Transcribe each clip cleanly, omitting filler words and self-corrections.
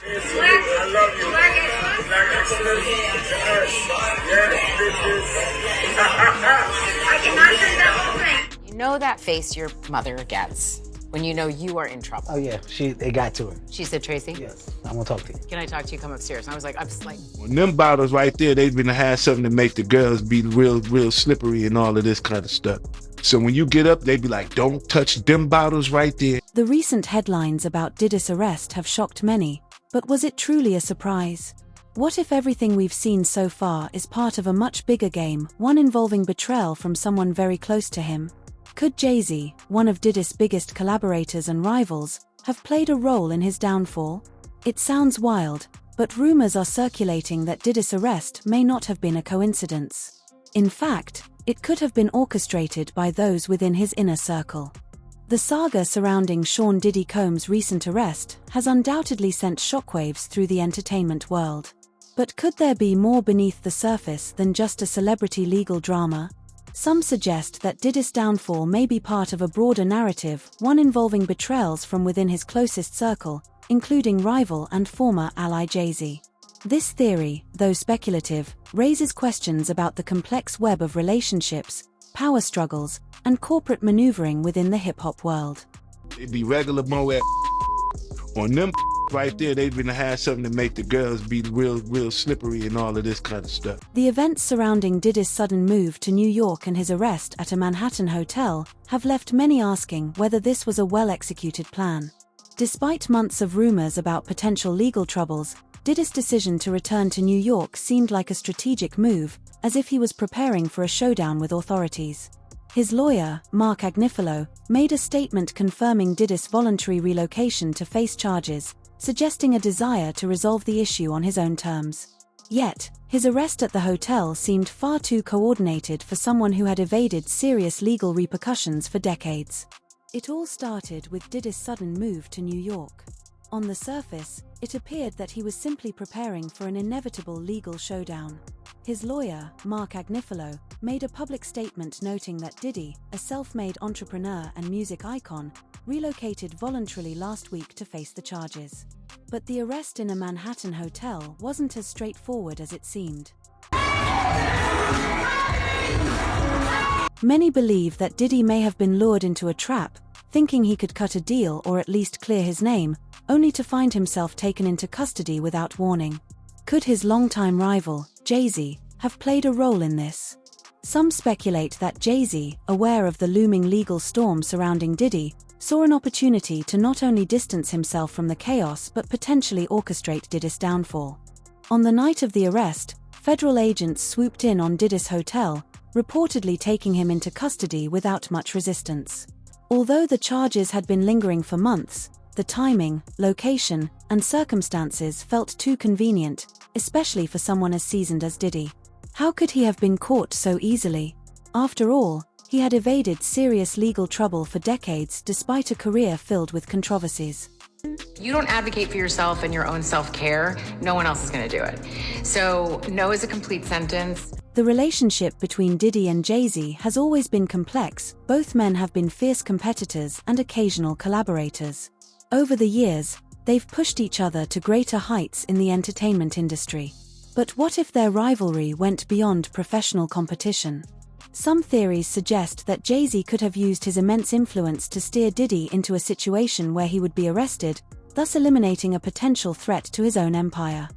I love you. Black excellence. I cannot say that whole thing. You know that face your mother gets when you know you are in trouble. Oh yeah, it got to her. She said, Tracy? Yes, I want to talk to you. Can I talk to you? Come upstairs. And I was like, When them bottles right there, they've been to have something to make the girls be real slippery and all of this kind of stuff. So when you get up, they be like, don't touch them bottles right there. The recent headlines about Diddy's arrest have shocked many, but was it truly a surprise? What if everything we've seen so far is part of a much bigger game, one involving betrayal from someone very close to him? Could Jay-Z, one of Diddy's biggest collaborators and rivals, have played a role in his downfall? It sounds wild, but rumors are circulating that Diddy's arrest may not have been a coincidence. In fact, it could have been orchestrated by those within his inner circle. The saga surrounding Sean Diddy Combs' recent arrest has undoubtedly sent shockwaves through the entertainment world. But could there be more beneath the surface than just a celebrity legal drama? Some suggest that Diddy's downfall may be part of a broader narrative, one involving betrayals from within his closest circle, including rival and former ally Jay-Z. This theory, though speculative, raises questions about the complex web of relationships, power struggles, and corporate maneuvering within the hip-hop world. It be regular moe on them right there, they've been to have something to make the girls be real slippery and all of this kind of stuff. The events surrounding Diddy's sudden move to New York and his arrest at a Manhattan hotel have left many asking whether this was a well-executed plan. Despite months of rumors about potential legal troubles, Diddy's decision to return to New York seemed like a strategic move, as if he was preparing for a showdown with authorities. His lawyer, Mark Agnifilo, made a statement confirming Diddy's voluntary relocation to face charges, suggesting a desire to resolve the issue on his own terms. Yet, his arrest at the hotel seemed far too coordinated for someone who had evaded serious legal repercussions for decades. It all started with Diddy's sudden move to New York. On the surface, it appeared that he was simply preparing for an inevitable legal showdown. His lawyer, Mark Agnifilo, made a public statement noting that Diddy, a self-made entrepreneur and music icon, relocated voluntarily last week to face the charges. But the arrest in a Manhattan hotel wasn't as straightforward as it seemed. Many believe that Diddy may have been lured into a trap, thinking he could cut a deal or at least clear his name, only to find himself taken into custody without warning. Could his longtime rival, Jay-Z, have played a role in this? Some speculate that Jay-Z, aware of the looming legal storm surrounding Diddy, saw an opportunity to not only distance himself from the chaos but potentially orchestrate Diddy's downfall. On the night of the arrest, federal agents swooped in on Diddy's hotel, reportedly taking him into custody without much resistance. Although the charges had been lingering for months, the timing, location, and circumstances felt too convenient, especially for someone as seasoned as Diddy. How could he have been caught so easily? After all, he had evaded serious legal trouble for decades despite a career filled with controversies. You don't advocate for yourself and your own self-care, no one else is going to do it. So, no is a complete sentence. The relationship between Diddy and Jay-Z has always been complex. Both men have been fierce competitors and occasional collaborators. Over the years, they've pushed each other to greater heights in the entertainment industry. But what if their rivalry went beyond professional competition? Some theories suggest that Jay-Z could have used his immense influence to steer Diddy into a situation where he would be arrested, thus eliminating a potential threat to his own empire.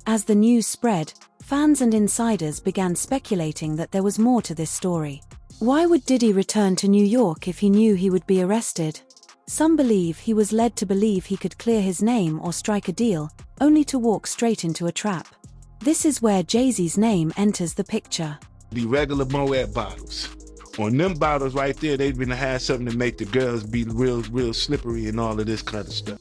As the news spread, fans and insiders began speculating that there was more to this story. Why would Diddy return to New York if he knew he would be arrested? Some believe he was led to believe he could clear his name or strike a deal, only to walk straight into a trap. This is where Jay-Z's name enters the picture. The regular Moet bottles. On them bottles right there, they've been to have something to make the girls be real slippery and all of this kind of stuff.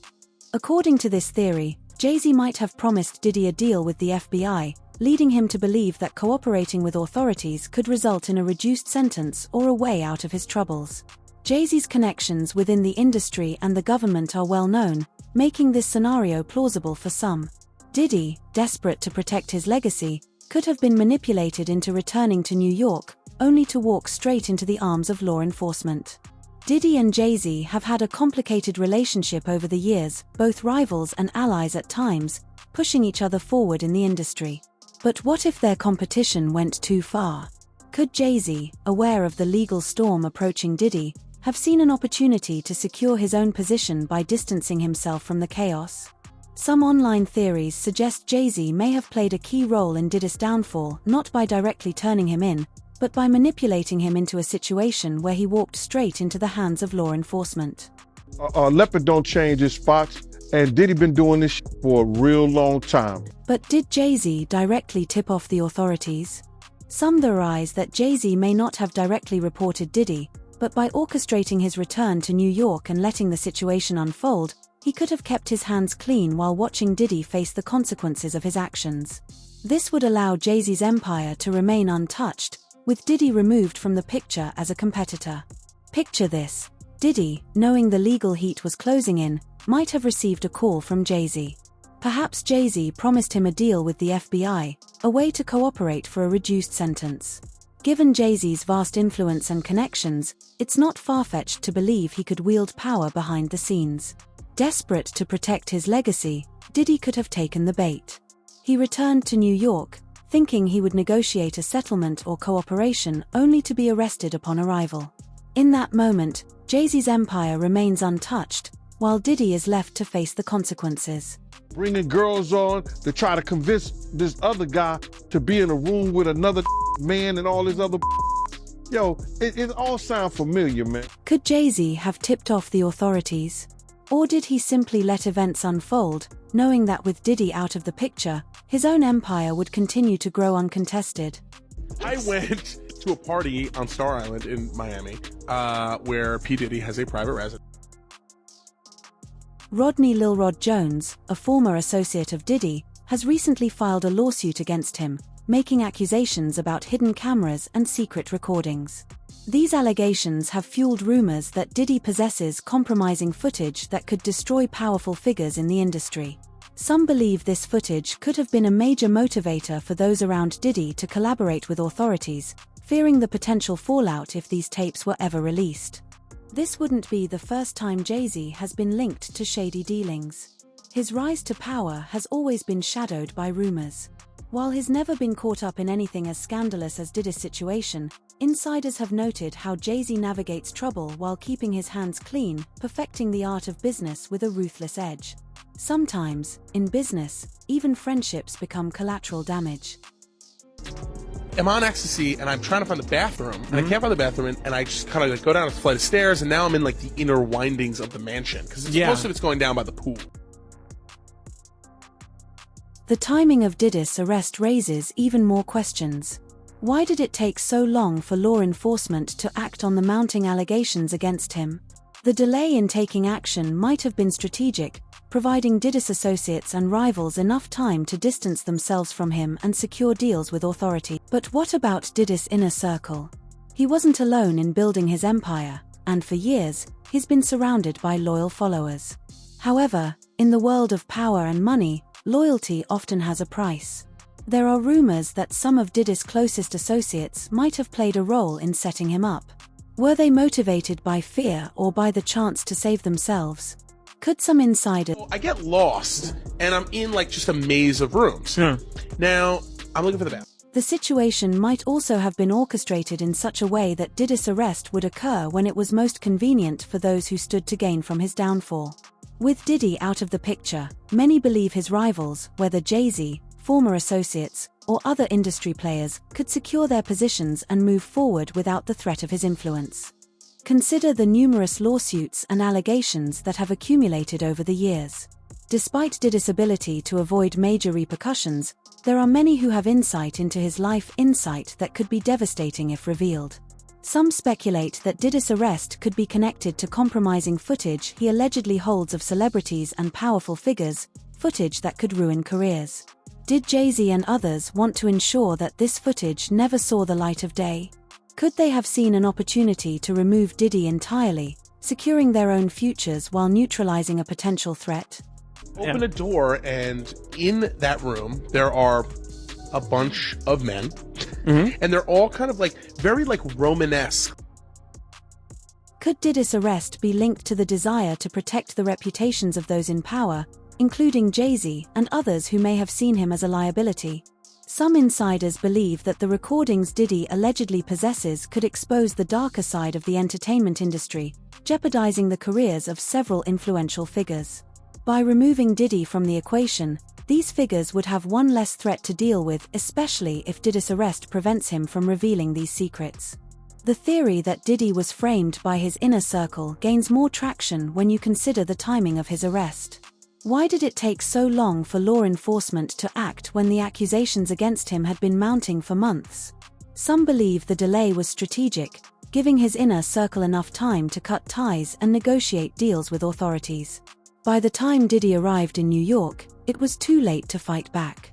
According to this theory, Jay-Z might have promised Diddy a deal with the FBI, leading him to believe that cooperating with authorities could result in a reduced sentence or a way out of his troubles. Jay-Z's connections within the industry and the government are well known, making this scenario plausible for some. Diddy, desperate to protect his legacy, could have been manipulated into returning to New York, only to walk straight into the arms of law enforcement. Diddy and Jay-Z have had a complicated relationship over the years, both rivals and allies at times, pushing each other forward in the industry. But what if their competition went too far? Could Jay-Z, aware of the legal storm approaching Diddy, have seen an opportunity to secure his own position by distancing himself from the chaos? Some online theories suggest Jay-Z may have played a key role in Diddy's downfall, not by directly turning him in, but by manipulating him into a situation where he walked straight into the hands of law enforcement. Leopard don't change his spots, and Diddy been doing this for a real long time. But did Jay-Z directly tip off the authorities? Some theorize that Jay-Z may not have directly reported Diddy, but by orchestrating his return to New York and letting the situation unfold, he could have kept his hands clean while watching Diddy face the consequences of his actions. This would allow Jay-Z's empire to remain untouched, with Diddy removed from the picture as a competitor. Picture this: Diddy, knowing the legal heat was closing in, might have received a call from Jay-Z. Perhaps Jay-Z promised him a deal with the FBI, a way to cooperate for a reduced sentence. Given Jay-Z's vast influence and connections, it's not far-fetched to believe he could wield power behind the scenes. Desperate to protect his legacy, Diddy could have taken the bait. He returned to New York, thinking he would negotiate a settlement or cooperation, only to be arrested upon arrival. In that moment, Jay-Z's empire remains untouched, while Diddy is left to face the consequences. Bringing girls on to try to convince this other guy to be in a room with another man and all this other. Yo, it all sounds familiar, man. Could Jay-Z have tipped off the authorities? Or did he simply let events unfold, knowing that with Diddy out of the picture, his own empire would continue to grow uncontested? I went to a party on Star Island in Miami, where P. Diddy has a private residence. Rodney Lil Rod Jones, a former associate of Diddy, has recently filed a lawsuit against him, making accusations about hidden cameras and secret recordings. These allegations have fueled rumors that Diddy possesses compromising footage that could destroy powerful figures in the industry. Some believe this footage could have been a major motivator for those around Diddy to collaborate with authorities, fearing the potential fallout if these tapes were ever released. This wouldn't be the first time Jay-Z has been linked to shady dealings. His rise to power has always been shadowed by rumors. While he's never been caught up in anything as scandalous as Diddy's situation, insiders have noted how Jay-Z navigates trouble while keeping his hands clean, perfecting the art of business with a ruthless edge. Sometimes, in business, even friendships become collateral damage. I'm on ecstasy and I'm trying to find the bathroom, and I can't find the bathroom, and I just kind of like go down a flight of stairs, and now I'm in like the inner windings of the mansion, because most of it's going down by the pool. The timing of Diddy's arrest raises even more questions. Why did it take so long for law enforcement to act on the mounting allegations against him? The delay in taking action might have been strategic, providing Diddy's associates and rivals enough time to distance themselves from him and secure deals with authority. But what about Diddy's inner circle? He wasn't alone in building his empire, and for years, he's been surrounded by loyal followers. However, in the world of power and money, loyalty often has a price. There are rumors that some of Diddy's closest associates might have played a role in setting him up. Were they motivated by fear or by the chance to save themselves? Could some insider... I get lost, and I'm in like just a maze of rooms. Now, I'm looking for the bathroom. The situation might also have been orchestrated in such a way that Diddy's arrest would occur when it was most convenient for those who stood to gain from his downfall. With Diddy out of the picture, many believe his rivals, whether Jay-Z, former associates, or other industry players, could secure their positions and move forward without the threat of his influence. Consider the numerous lawsuits and allegations that have accumulated over the years. Despite Diddy's ability to avoid major repercussions, there are many who have insight into his life, insight that could be devastating if revealed. Some speculate that Diddy's arrest could be connected to compromising footage he allegedly holds of celebrities and powerful figures, footage that could ruin careers. Did Jay-Z and others want to ensure that this footage never saw the light of day? Could they have seen an opportunity to remove Diddy entirely, securing their own futures while neutralizing a potential threat? Open a door, and in that room, there are a bunch of men, and they're all kind of like very like Romanesque. Could Diddy's arrest be linked to the desire to protect the reputations of those in power, including Jay-Z and others who may have seen him as a liability? Some insiders believe that the recordings Diddy allegedly possesses could expose the darker side of the entertainment industry, jeopardizing the careers of several influential figures. By removing Diddy from the equation, these figures would have one less threat to deal with, especially if Diddy's arrest prevents him from revealing these secrets. The theory that Diddy was framed by his inner circle gains more traction when you consider the timing of his arrest. Why did it take so long for law enforcement to act when the accusations against him had been mounting for months? Some believe the delay was strategic, giving his inner circle enough time to cut ties and negotiate deals with authorities. By the time Diddy arrived in New York, it was too late to fight back.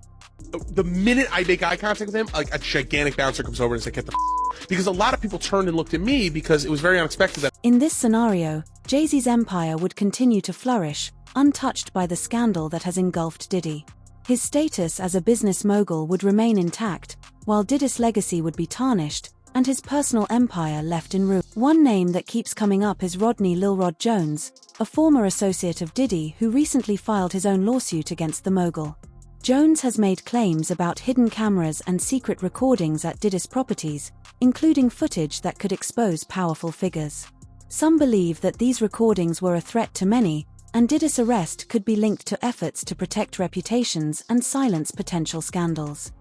The minute I make eye contact with him, like a gigantic bouncer comes over and says, "Get the f-." Because a lot of people turned and looked at me because it was very unexpected that. In this scenario, Jay-Z's empire would continue to flourish, untouched by the scandal that has engulfed Diddy. His status as a business mogul would remain intact, while Diddy's legacy would be tarnished, and his personal empire left in ruin. One name that keeps coming up is Rodney Lil Rod Jones, a former associate of Diddy who recently filed his own lawsuit against the mogul. Jones has made claims about hidden cameras and secret recordings at Diddy's properties, including footage that could expose powerful figures. Some believe that these recordings were a threat to many, and Diddy's arrest could be linked to efforts to protect reputations and silence potential scandals.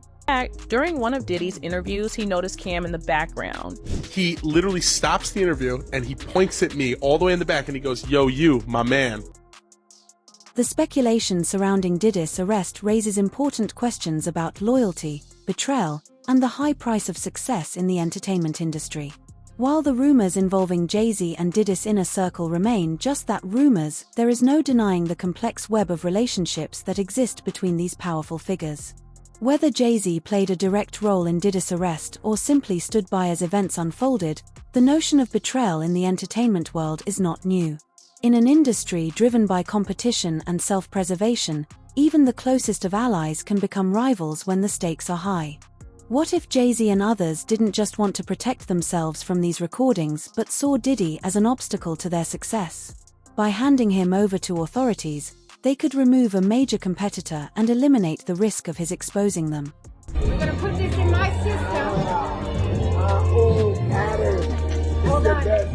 During one of Diddy's interviews, he noticed Cam in the background. He literally stops the interview and he points at me all the way in the back and he goes, "Yo, you, my man." The speculation surrounding Diddy's arrest raises important questions about loyalty, betrayal, and the high price of success in the entertainment industry. While the rumors involving Jay-Z and Diddy's inner circle remain just that, rumors, there is no denying the complex web of relationships that exist between these powerful figures. Whether Jay-Z played a direct role in Diddy's arrest or simply stood by as events unfolded, the notion of betrayal in the entertainment world is not new. In an industry driven by competition and self-preservation, even the closest of allies can become rivals when the stakes are high. What if Jay-Z and others didn't just want to protect themselves from these recordings but saw Diddy as an obstacle to their success? By handing him over to authorities, they could remove a major competitor and eliminate the risk of his exposing them. We're gonna put this in my system. Hold on.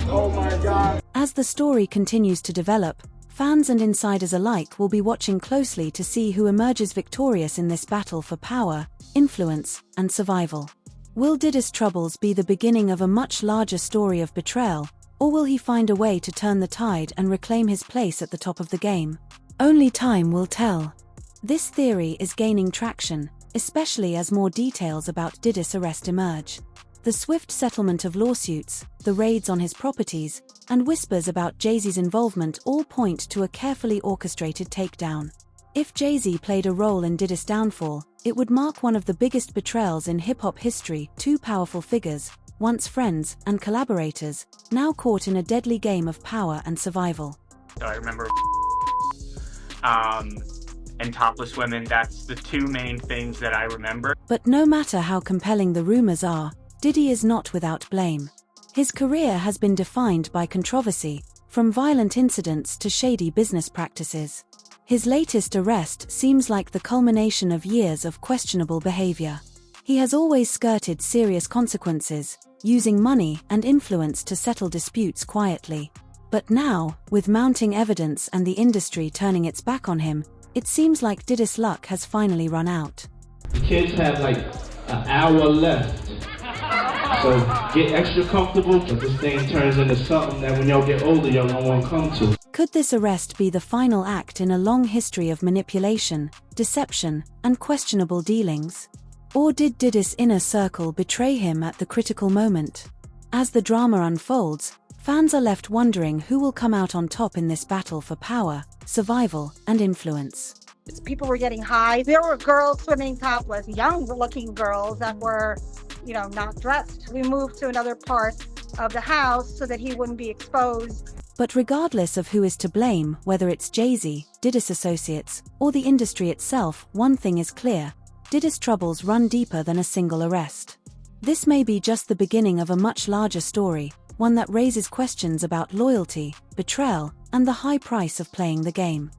Oh my God. As the story continues to develop, fans and insiders alike will be watching closely to see who emerges victorious in this battle for power, influence, and survival. Will Diddy's troubles be the beginning of a much larger story of betrayal, or will he find a way to turn the tide and reclaim his place at the top of the game? Only time will tell. This theory is gaining traction, especially as more details about Diddy's arrest emerge. The swift settlement of lawsuits, the raids on his properties, and whispers about Jay-Z's involvement all point to a carefully orchestrated takedown. If Jay-Z played a role in Diddy's downfall, it would mark one of the biggest betrayals in hip-hop history. Two powerful figures, once friends and collaborators, now caught in a deadly game of power and survival. So I remember and topless women, that's the two main things that I remember. But no matter how compelling the rumors are, Diddy is not without blame. His career has been defined by controversy, from violent incidents to shady business practices. His latest arrest seems like the culmination of years of questionable behavior. He has always skirted serious consequences, using money and influence to settle disputes quietly. But now, with mounting evidence and the industry turning its back on him, it seems like Diddy's luck has finally run out. The kids have like an hour left. So get extra comfortable, but this thing turns into something that when y'all get older, y'all don't want to come to. Could this arrest be the final act in a long history of manipulation, deception, and questionable dealings? Or did Diddy's inner circle betray him at the critical moment? As the drama unfolds, fans are left wondering who will come out on top in this battle for power, survival, and influence. People were getting high. There were girls swimming topless, young-looking girls that were, not dressed. We moved to another part of the house so that he wouldn't be exposed. But regardless of who is to blame, whether it's Jay-Z, Diddy's associates, or the industry itself, one thing is clear: Diddy's troubles run deeper than a single arrest. This may be just the beginning of a much larger story, one that raises questions about loyalty, betrayal, and the high price of playing the game.